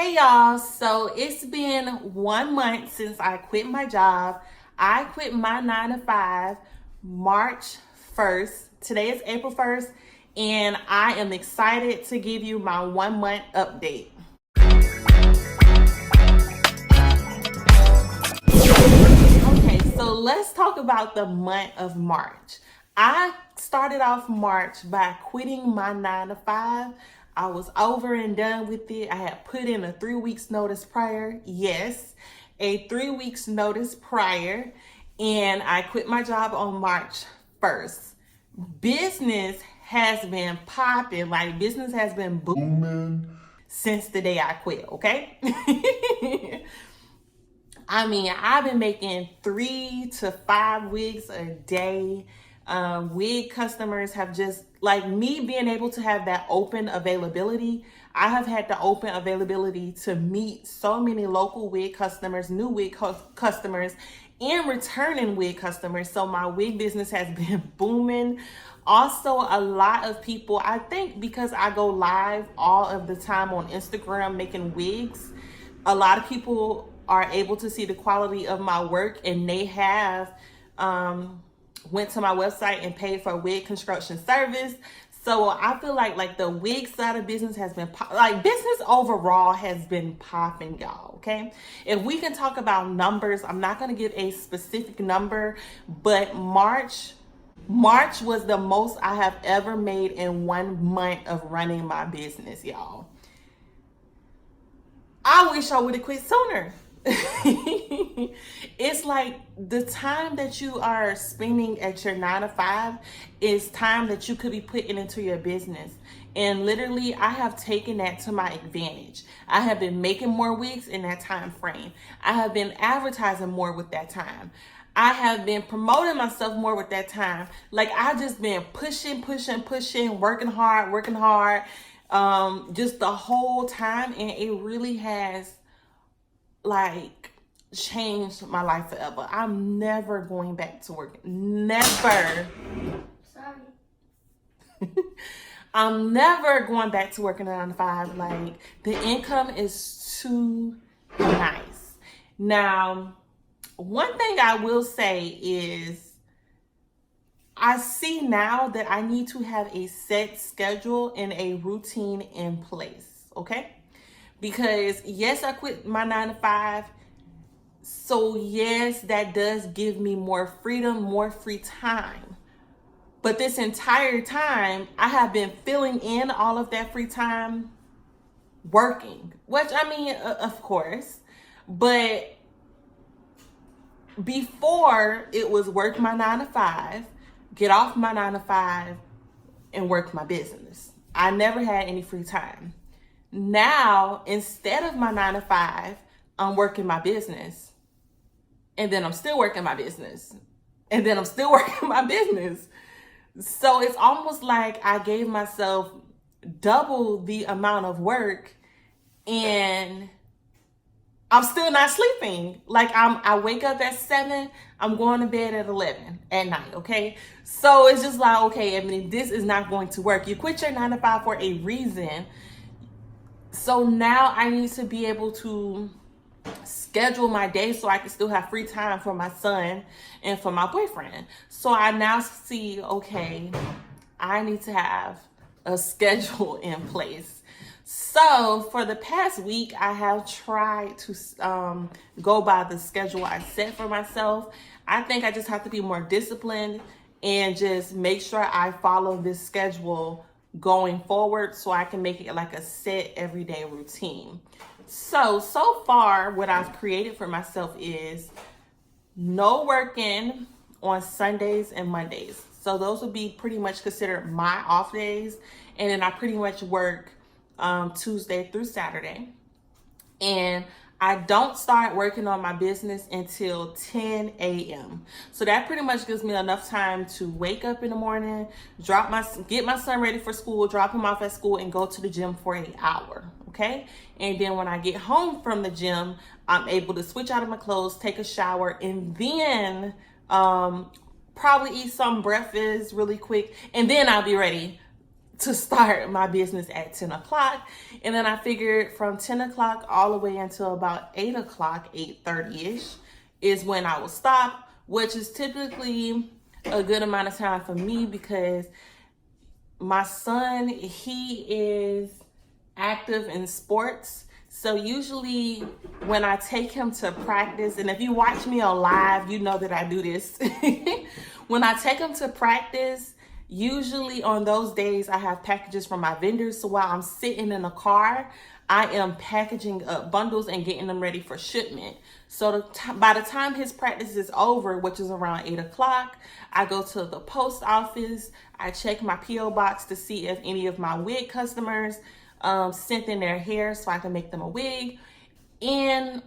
Hey y'all, so it's been 1 month since I quit my job. I quit my 9 to 5 March 1st. Today is April 1st, and I am excited to give you my 1 month update. Okay, so let's talk about the month of March. I started off March by quitting my 9 to 5. I was over and done with it. I had put in a 3 weeks notice prior. Yes, a 3 weeks notice prior. And I quit my job on March 1st. Business has been popping, like business has been booming since the day I quit, okay? I mean, I've been making 3 to 5 wigs a day. Wig customers have just, like me being able to have that open availability. I have had the open availability to meet so many local wig customers, new wig customers, and returning wig customers. So my wig business has been booming. Also, a lot of people, I think because I go live all of the time on Instagram making wigs, a lot of people are able to see the quality of my work, and they have went to my website and paid for a wig construction service. So I feel like the wig side of business has been like business overall has been popping, y'all. Okay, if we can talk about numbers, I'm not going to give a specific number, but March was the most I have ever made in 1 month of running my business, y'all. I wish I would have quit sooner. It's like the time that you are spending at your 9 to 5 is time that you could be putting into your business. And literally, I have taken that to my advantage. I have been making more wigs in that time frame. I have been advertising more with that time. I have been promoting myself more with that time. Like, I've just been pushing, working hard, just the whole time. And it really has like changed my life forever. I'm never going back to work. Never. Sorry. I'm never going back to working a 9 to 5. Like, the income is too nice. Now, one thing I will say is I see now that I need to have a set schedule and a routine in place, okay? Because yes, I quit my 9 to 5. So yes, that does give me more freedom, more free time. But this entire time, I have been filling in all of that free time working, which I mean, of course, but before it was work my 9 to 5, get off my 9 to 5, and work my business. I never had any free time. Now, instead of my 9 to 5, I'm working my business. And then I'm still working my business. And then I'm still working my business. So it's almost like I gave myself double the amount of work, and I'm still not sleeping. Like, I wake up at 7, I'm going to bed at 11 at night, okay? So it's just like, okay, I mean, this is not going to work. You quit your 9 to 5 for a reason. So now I need to be able to schedule my day so I can still have free time for my son and for my boyfriend. So I now see, okay, I need to have a schedule in place. So for the past week, I have tried to go by the schedule I set for myself. I think I just have to be more disciplined and just make sure I follow this schedule going forward so I can make it like a set everyday routine. So far what I've created for myself is no working on Sundays and Mondays. So those would be pretty much considered my off days. And then I pretty much work Tuesday through Saturday. And I don't start working on my business until 10 a.m. So that pretty much gives me enough time to wake up in the morning, get my son ready for school, drop him off at school, and go to the gym for an hour, okay? And then when I get home from the gym, I'm able to switch out of my clothes, take a shower, and then probably eat some breakfast really quick, and then I'll be ready to start my business at 10 o'clock. And then I figured from 10 o'clock all the way until about 8 o'clock, 8:30ish is when I will stop, which is typically a good amount of time for me because my son, he is active in sports. So usually when I take him to practice, and if you watch me on live, you know that I do this. When I take him to practice, usually on those days I have packages from my vendors. So while I'm sitting in the car, I am packaging up bundles and getting them ready for shipment. So by the time his practice is over, which is around 8 o'clock, I go to the post office. I check my P.O. box to see if any of my wig customers sent in their hair so I can make them a wig.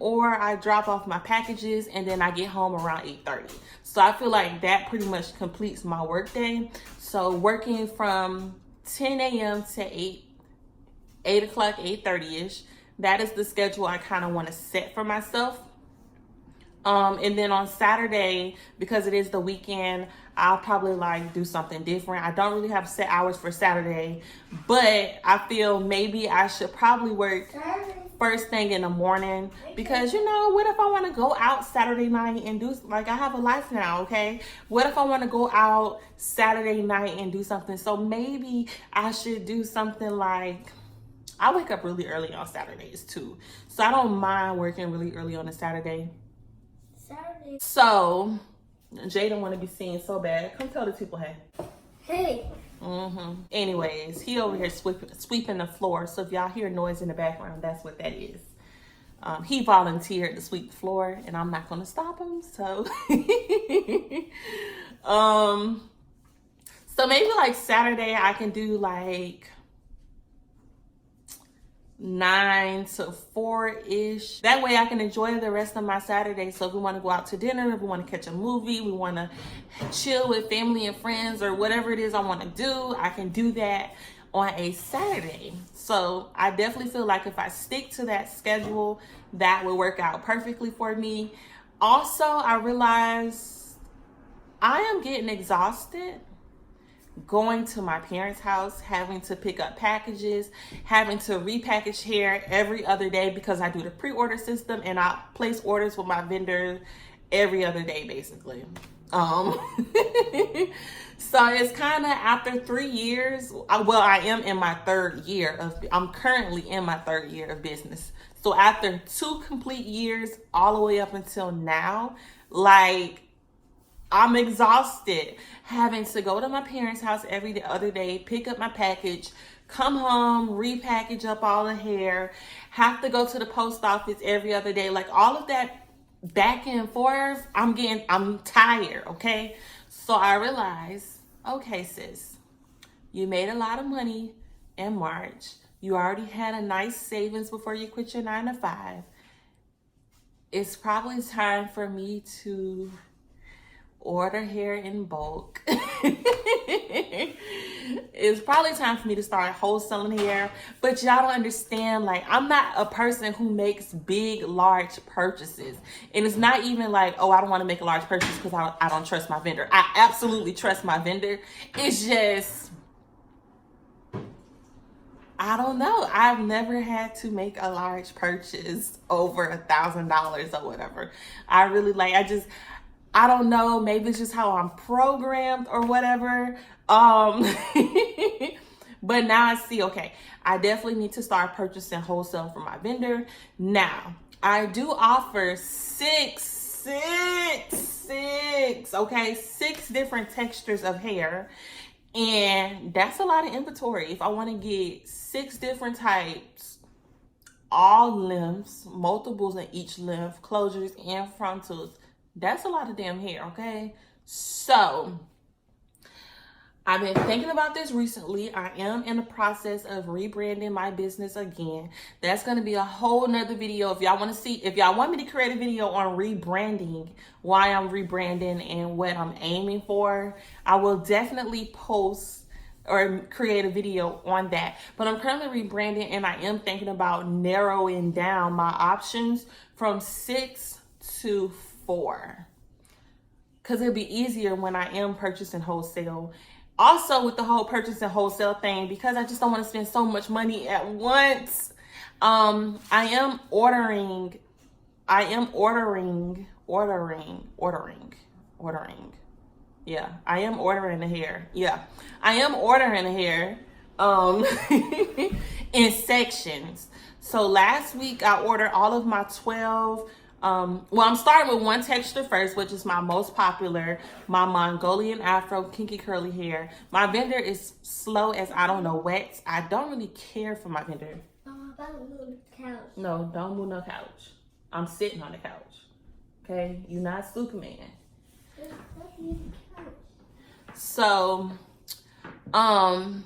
Or I drop off my packages and then I get home around 8:30. So I feel like that pretty much completes my work day. So working from 10 a.m. to 8 o'clock, 8:30ish, that is the schedule I kind of want to set for myself. And then on Saturday, because it is the weekend, I'll probably like do something different. I don't really have set hours for Saturday, but I feel maybe I should probably work first thing in the morning because, you know, what if I want to go out Saturday night and do, like, I have a life now, okay? What if I want to go out Saturday night and do something? So maybe I should do something like, I wake up really early on Saturdays too. So I don't mind working really early on a Saturday. So Jaden want to be seen so bad. Come tell the people, hey. Hey. Anyways, he over here sweeping the floor. So if y'all hear noise in the background, that's what that is. He volunteered to sweep the floor, and I'm not gonna stop him. So, so maybe like Saturday I can do like 9 to 4-ish. That way I can enjoy the rest of my Saturday. So if we want to go out to dinner, if we want to catch a movie, we want to chill with family and friends or whatever it is I want to do, I can do that on a Saturday. So I definitely feel like if I stick to that schedule, that will work out perfectly for me. Also, I realize I am getting exhausted going to my parents' house, having to pick up packages, having to repackage hair every other day because I do the pre-order system and I place orders with my vendor every other day, basically. So it's kind of after 3 years. Well, I am in my third year I'm currently in my third year of business. So after 2 complete years, all the way up until now, like, I'm exhausted having to go to my parents' house every other day, pick up my package, come home, repackage up all the hair, have to go to the post office every other day. Like, all of that back and forth, I'm tired, okay? So I realized, okay, sis, you made a lot of money in March. You already had a nice savings before you quit your 9 to 5. It's probably time for me to order hair in bulk. It's probably time for me to start wholesaling hair, but y'all don't understand, like, I'm not a person who makes big, large purchases. And it's not even like, oh, I don't want to make a large purchase because I don't trust my vendor. I absolutely trust my vendor. It's just, I don't know. I've never had to make a large purchase over $1,000 or whatever. I don't know, maybe it's just how I'm programmed or whatever. But now I see, okay, I definitely need to start purchasing wholesale from my vendor. Now, I do offer six different textures of hair. And that's a lot of inventory. If I want to get 6 different types, all lengths, multiples in each length, closures and frontals, that's a lot of damn hair, okay? So I've been thinking about this recently. I am in the process of rebranding my business again. That's going to be a whole nother video. If y'all want me to create a video on rebranding, why I'm rebranding and what I'm aiming for, I will definitely post or create a video on that. But I'm currently rebranding and I am thinking about narrowing down my options from 6 to 4. Because it'll be easier when I am purchasing wholesale. Also with the whole purchase and wholesale thing, because I just don't want to spend so much money at once, I am ordering. Yeah, I am ordering the hair. Yeah, I am ordering the hair in sections. So last week I ordered all of my 12. Well, I'm starting with one texture first, which is my most popular, my Mongolian Afro kinky curly hair. My vendor is slow as I don't know what. I don't really care for my vendor. Oh, I gotta move the couch. No, don't move no couch. I'm sitting on the couch. Okay, you're not Superman. So, the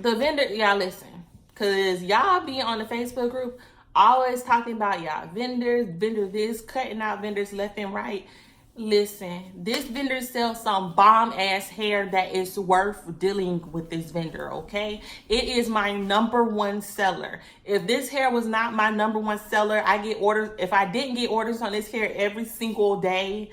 vendor, y'all listen, cause y'all be on the Facebook group always talking about y'all vendor this, cutting out vendors left and right. Listen, this vendor sells some bomb ass hair that is worth dealing with this vendor, okay? It is my number one seller. If this hair was not my number one seller, I get orders. If I didn't get orders on this hair every single day,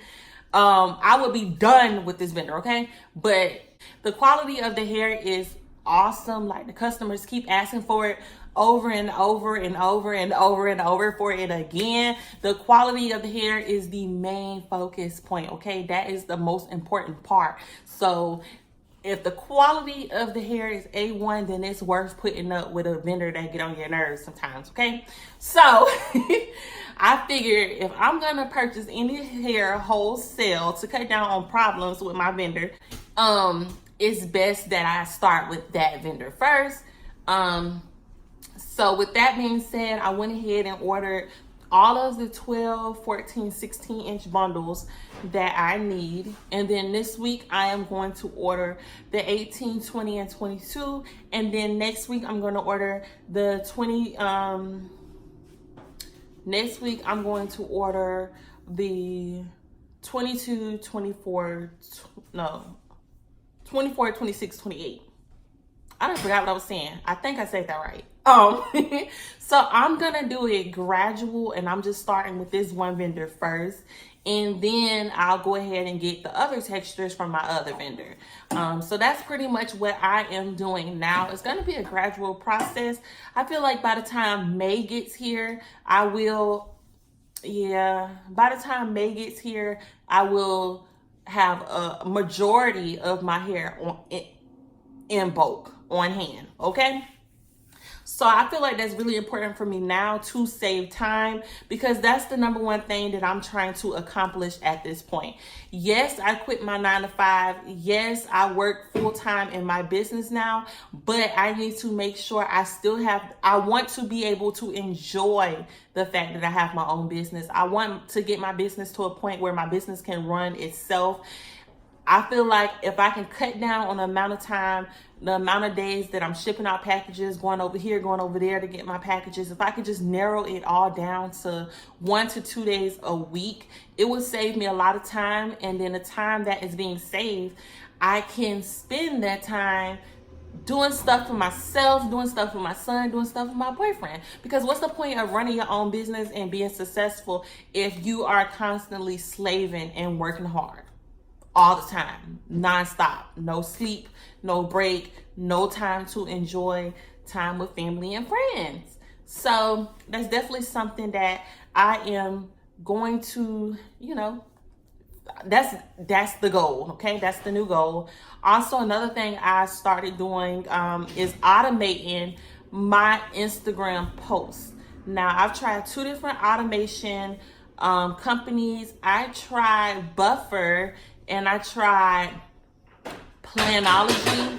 I would be done with this vendor, okay? But the quality of the hair is awesome. Like, the customers keep asking for it over and over and over and over and over for it again. The quality of the hair is the main focus point, okay? That is the most important part. So if the quality of the hair is A1, then it's worth putting up with a vendor that get on your nerves sometimes, okay? So I figured if I'm gonna purchase any hair wholesale to cut down on problems with my vendor, it's best that I start with that vendor first. So with that being said, I went ahead and ordered all of the 12, 14, 16-inch bundles that I need. And then this week, I am going to order the 18, 20, and 22. And then next week, I'm going to order the 20. Next week, I'm going to order the 22, 24, 24, 26, 28. I done forgot what I was saying. I think I said that right. So I'm gonna do it gradual, and I'm just starting with this one vendor first, and then I'll go ahead and get the other textures from my other vendor. So that's pretty much what I am doing now. It's gonna be a gradual process. I feel like by the time May gets here, by the time May gets here, I will have a majority of my hair in bulk on hand, okay? So I feel like that's really important for me now to save time, because that's the number one thing that I'm trying to accomplish at this point. Yes, I quit my 9-to-5. Yes, I work full time in my business now, but I need to make sure I want to be able to enjoy the fact that I have my own business. I want to get my business to a point where my business can run itself. I feel like if I can cut down on the amount of time, the amount of days that I'm shipping out packages, going over here, going over there to get my packages, if I could just narrow it all down to 1 to 2 days a week, it would save me a lot of time. And then the time that is being saved, I can spend that time doing stuff for myself, doing stuff for my son, doing stuff for my boyfriend. Because what's the point of running your own business and being successful if you are constantly slaving and working hard all the time, nonstop, no sleep, no break, no time to enjoy time with family and friends? So that's definitely something that I am going to, that's the goal, okay? That's the new goal. Also, another thing I started doing is automating my Instagram posts. Now, I've tried 2 different automation companies. I tried Buffer and I tried Planology.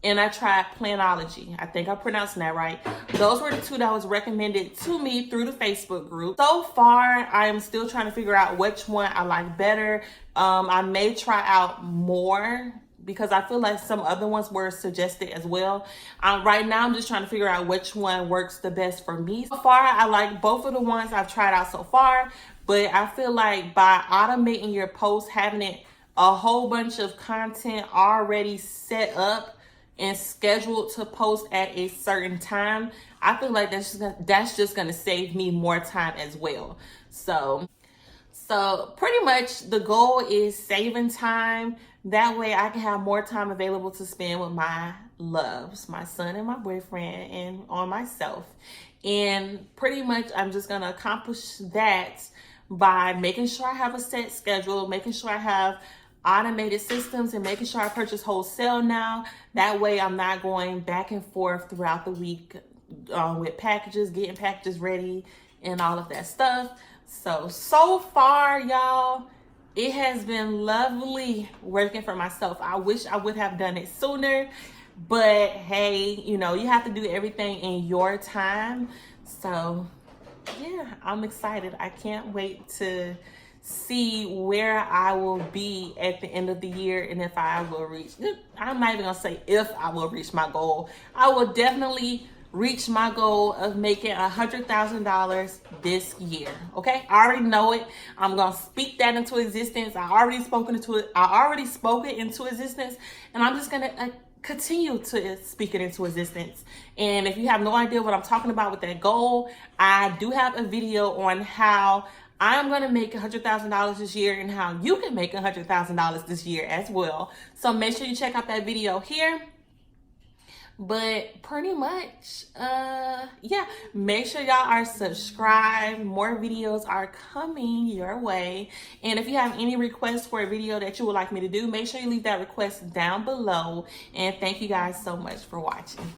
And I tried Planology. I think I'm pronouncing that right. Those were the 2 that was recommended to me through the Facebook group. So far, I am still trying to figure out which one I like better. I may try out more because I feel like some other ones were suggested as well. Right now, I'm just trying to figure out which one works the best for me. So far, I like both of the ones I've tried out so far, but I feel like by automating your posts, having it a whole bunch of content already set up and scheduled to post at a certain time, I feel like that's just gonna save me more time as well. So pretty much the goal is saving time, That way I can have more time available to spend with my loves, my son and my boyfriend, and on myself. And pretty much I'm just going to accomplish that by making sure I have a set schedule, making sure I have automated systems, and making sure I purchase wholesale now. That way I'm not going back and forth throughout the week with packages, getting packages ready and all of that stuff. So far, y'all, it has been lovely working for myself. I wish I would have done it sooner, but hey, you know, you have to do everything in your time. So yeah, I'm excited. I can't wait to see where I will be at the end of the year, and if I will reach, I'm not even gonna say if I will reach my goal. I will definitely reach my goal of making $100,000 this year. Okay, I already know it. I'm gonna speak that into existence. I already spoke it into existence, and I'm just gonna continue to speak it into existence. And if you have no idea what I'm talking about with that goal, I do have a video on how I'm going to make $100,000 this year and how you can make $100,000 this year as well. So make sure you check out that video here. But pretty much, yeah, make sure y'all are subscribed. More videos are coming your way. And if you have any requests for a video that you would like me to do, make sure you leave that request down below. And thank you guys so much for watching.